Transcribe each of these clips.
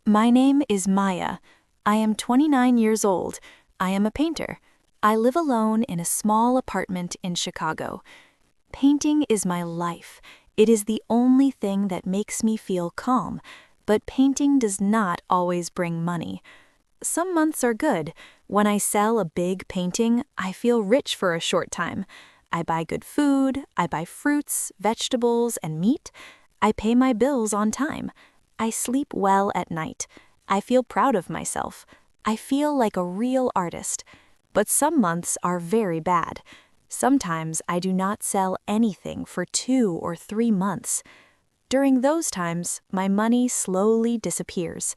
My name is Maya. I am 29 years old. I am a painter. I live alone in a small apartment in Chicago. Painting is my life. It is the only thing that makes me feel calm, but painting does not always bring money. Some months are good. When I sell a big painting, I feel rich for a short time. I buy good food, I buy fruits, vegetables, and meat. I pay my bills on time. I sleep well at night. I feel proud of myself. I feel like a real artist. But some months are very bad. Sometimes I do not sell anything for 2 or 3 months. During those times, my money slowly disappears.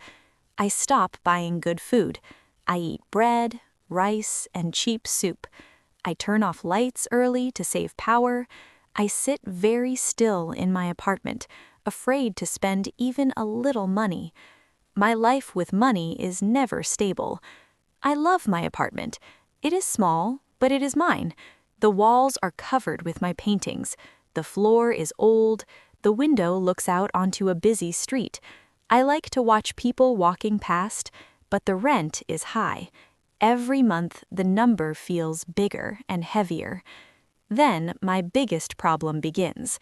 I stop buying good food. I eat bread, rice, and cheap soup. I turn off lights early to save power. I sit very still in my apartment, afraid to spend even a little money. My life with money is never stable. I love my apartment. It is small, but it is mine. The walls are covered with my paintings. The floor is old. The window looks out onto a busy street. I like to watch people walking past, but the rent is high. Every month, the number feels bigger and heavier. Then, my biggest problem begins.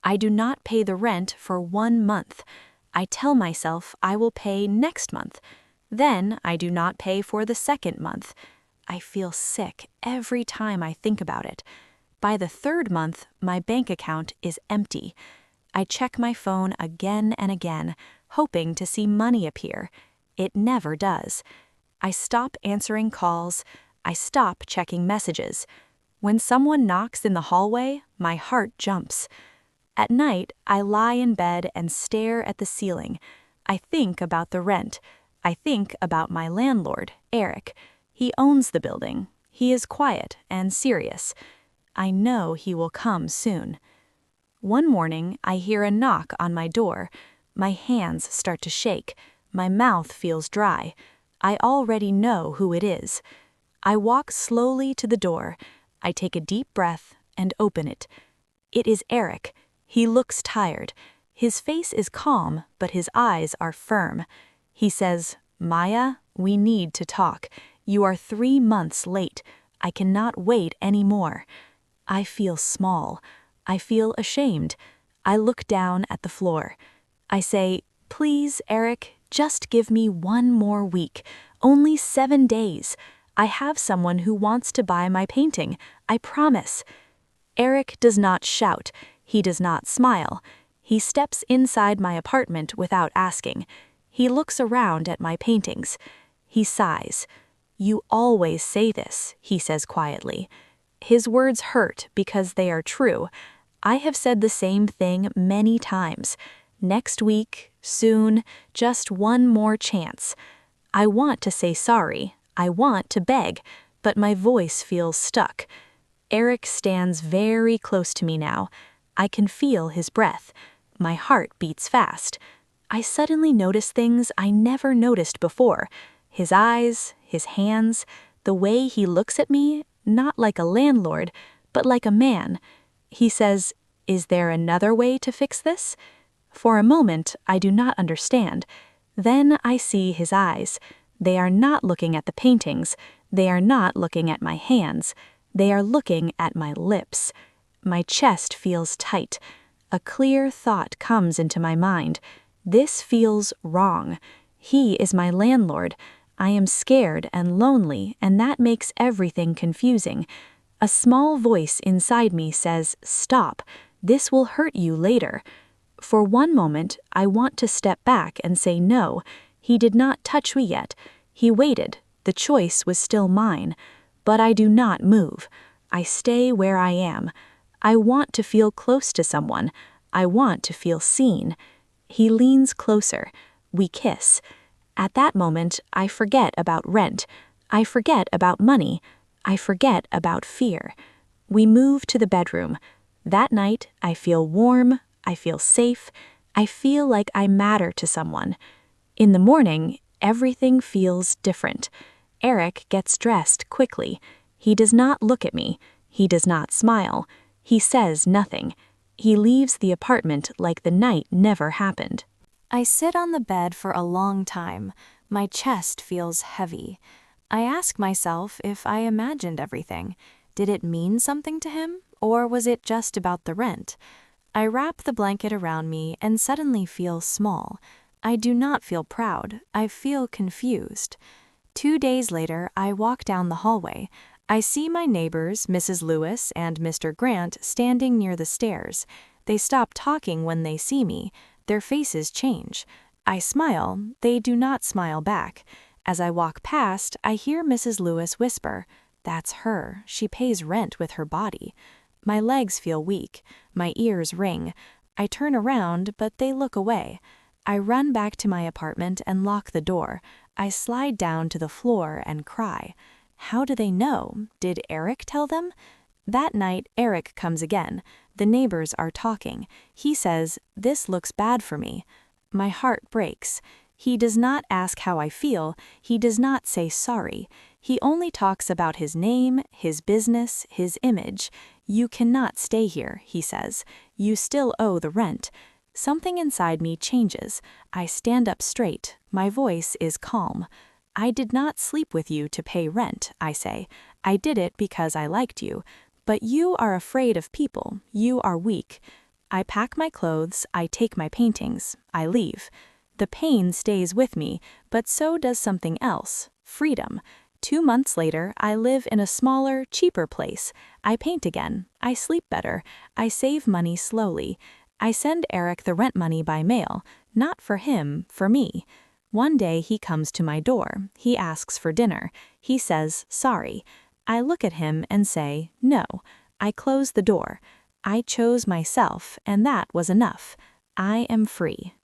I do not pay the rent for 1 month. I tell myself I will pay next month. Then, I do not pay for the second month. I feel sick every time I think about it. By the 3rd month, my bank account is empty. I check my phone again and again, hoping to see money appear. It never does. I stop answering calls. I stop checking messages. When someone knocks in the hallway, my heart jumps. At night, I lie in bed and stare at the ceiling. I think about the rent. I think about my landlord, Eric. He owns the building. He is quiet and serious. I know he will come soon. One morning, I hear a knock on my door. My hands start to shake. My mouth feels dry. I already know who it is. I walk slowly to the door. I take a deep breath and open it. It is Eric. He looks tired. His face is calm, but his eyes are firm. He says, "Maya, we need to talk. You are 3 months late. I cannot wait anymore." I feel small. I feel ashamed. I look down at the floor. I say, "Please, Eric, just give me 1 more week. Only 7 days. I have someone who wants to buy my painting. I promise." Eric does not shout. He does not smile. He steps inside my apartment without asking. He looks around at my paintings. He sighs. "You always say this," he says quietly. His words hurt because they are true. I have said the same thing many times. Next week, soon, just 1 more chance. I want to say sorry. I want to beg, but my voice feels stuck. Eric stands very close to me now. I can feel his breath. My heart beats fast. I suddenly notice things I never noticed before. His eyes, his hands, the way he looks at me, not like a landlord, but like a man. He says, "Is there another way to fix this?" For a moment, I do not understand. Then I see his eyes. They are not looking at the paintings. They are not looking at my hands. They are looking at my lips. My chest feels tight. A clear thought comes into my mind. This feels wrong. He is my landlord. I am scared and lonely, and that makes everything confusing. A small voice inside me says, "Stop. This will hurt you later." For 1 moment, I want to step back and say no. He did not touch me yet. He waited. The choice was still mine. But I do not move. I stay where I am. I want to feel close to someone. I want to feel seen. He leans closer. We kiss. At that moment, I forget about rent. I forget about money. I forget about fear. We move to the bedroom. That night, I feel warm. I feel safe. I feel like I matter to someone. In the morning, everything feels different. Eric gets dressed quickly. He does not look at me. He does not smile. He says nothing. He leaves the apartment like the night never happened. I sit on the bed for a long time. My chest feels heavy. I ask myself if I imagined everything. Did it mean something to him, or was it just about the rent? I wrap the blanket around me and suddenly feel small. I do not feel proud. I feel confused. 2 days later, I walk down the hallway. I see my neighbors, Mrs. Lewis and Mr. Grant, standing near the stairs. They stop talking when they see me. Their faces change. I smile. They do not smile back. As I walk past, I hear Mrs. Lewis whisper, "That's her. She pays rent with her body." My legs feel weak. My ears ring. I turn around, but they look away. I run back to my apartment and lock the door. I slide down to the floor and cry. How do they know? Did Eric tell them? That night, Eric comes again. The neighbors are talking. He says, "This looks bad for me." My heart breaks. He does not ask how I feel. He does not say sorry. He only talks about his name, his business, his image. "You cannot stay here," he says. "You still owe the rent." Something inside me changes. I stand up straight. My voice is calm. "I did not sleep with you to pay rent," I say. "I did it because I liked you. But you are afraid of people. You are weak." I pack my clothes. I take my paintings. I leave. The pain stays with me, but so does something else, freedom. 2 months later, I live in a smaller, cheaper place. I paint again. I sleep better. I save money slowly. I send Eric the rent money by mail, not for him, for me. One day he comes to my door. He asks for dinner. He says, "Sorry." I look at him and say, "No." I close the door. I chose myself, and that was enough. I am free.